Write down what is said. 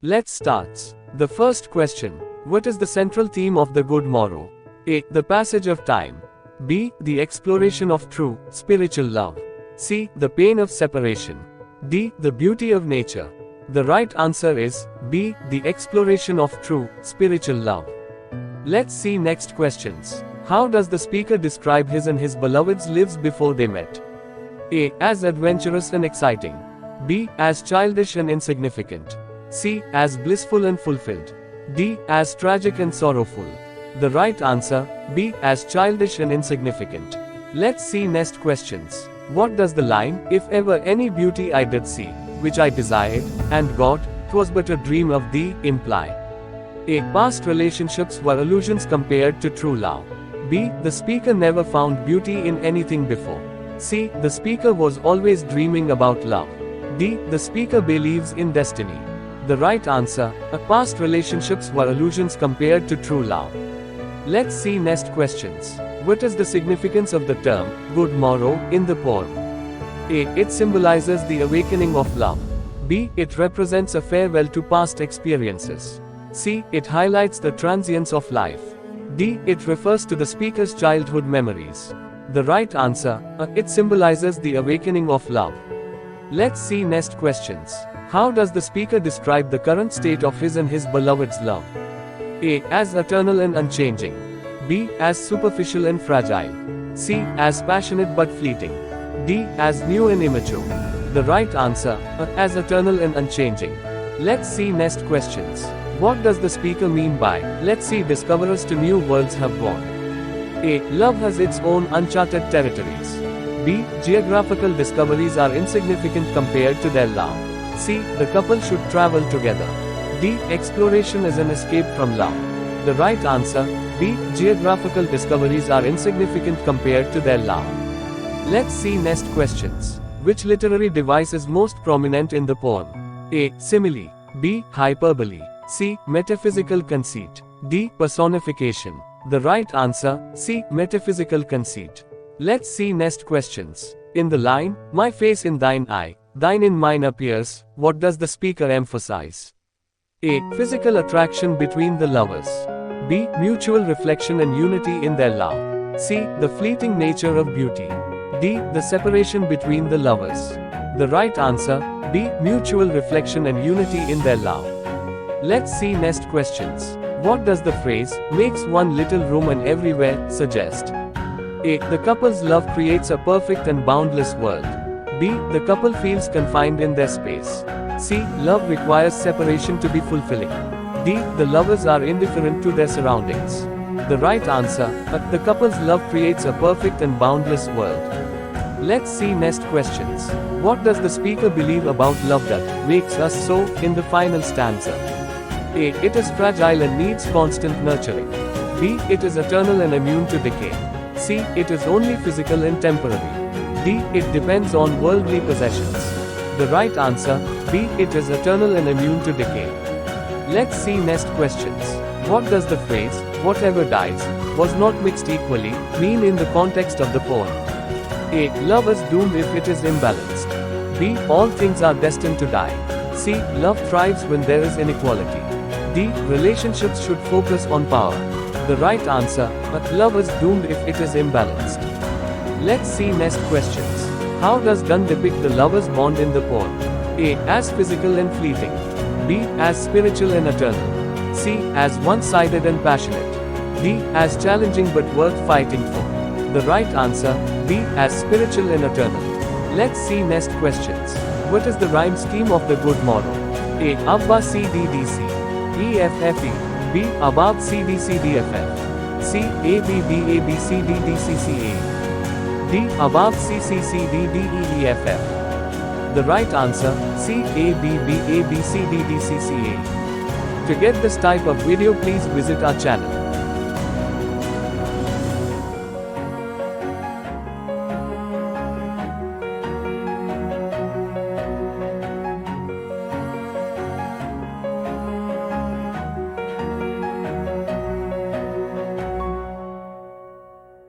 Let's start. The first question. What is the central theme of the good morrow? A. The passage of time. B. The exploration of true, spiritual love. C. The pain of separation. D. The beauty of nature. The right answer is B. The exploration of true, spiritual love. Let's see next questions. How does the speaker describe his and his beloved's lives before they met? A. As adventurous and exciting. B. As childish and insignificant. C. As blissful and fulfilled. D. As tragic and sorrowful. The right answer, B. As childish and insignificant. Let's see next questions. What does the line, "If ever any beauty I did see, which I desired, and got, 'twas but a dream of thee," imply? A. Past relationships were illusions compared to true love. B. The speaker never found beauty in anything before. C. The speaker was always dreaming about love. D. The speaker believes in destiny. The right answer, past relationships were illusions compared to true love. Let's see next questions. What is the significance of the term, good morrow, in the poem? A. It symbolizes the awakening of love. B. It represents a farewell to past experiences. C. It highlights the transience of life. D. It refers to the speaker's childhood memories. The right answer, it symbolizes the awakening of love. Let's see next questions. How does the speaker describe the current state of his and his beloved's love? A. As eternal and unchanging. B. As superficial and fragile. C. As passionate but fleeting. D. As new and immature. The right answer, as eternal and unchanging. Let's see next questions. What does the speaker mean by, "Let's see discoverers to new worlds have gone"? A. Love has its own uncharted territories. B. Geographical discoveries are insignificant compared to their love. C. The couple should travel together. D. Exploration is an escape from love. The right answer, B. Geographical discoveries are insignificant compared to their love. Let's see next questions. Which literary device is most prominent in the poem? A. Simile. B. Hyperbole. C. Metaphysical conceit. D. Personification. The right answer, C. Metaphysical conceit. Let's see next questions. In the line, "My face in thine eye, thine in mine appears," what does the speaker emphasize? A. Physical attraction between the lovers. B. Mutual reflection and unity in their love. C. The fleeting nature of beauty. D. The separation between the lovers. The right answer, B. Mutual reflection and unity in their love. Let's see next questions. What does the phrase, "makes one little room and everywhere," suggest? A. The couple's love creates a perfect and boundless world. B. The couple feels confined in their space. C. Love requires separation to be fulfilling. D. The lovers are indifferent to their surroundings. The right answer, the couple's love creates a perfect and boundless world. Let's see next questions. What does the speaker believe about love that makes us so, in the final stanza? A. It is fragile and needs constant nurturing. B. It is eternal and immune to decay. C. It is only physical and temporary. D. It depends on worldly possessions. The right answer, B. It is eternal and immune to decay. Let's see next questions. What does the phrase, "whatever dies, was not mixed equally," mean in the context of the poem? A. Love is doomed if it is imbalanced. B. All things are destined to die. C. Love thrives when there is inequality. D. Relationships should focus on power. The right answer, love is doomed if it is imbalanced. Let's see next questions. How does Donne depict the lovers' bond in the poem? A. As physical and fleeting. B. As spiritual and eternal. C. As one-sided and passionate. D. As challenging but worth fighting for. The right answer, B. As spiritual and eternal. Let's see next questions. What is the rhyme scheme of the good morrow? A. Abba C D D C. E F F E. B. Abab C D C D F F. C. A B B A B C D D C C A. D. Above C C C D D E E F F. The right answer, C. A B B A B C D D C C A. To get this type of video, please visit our channel.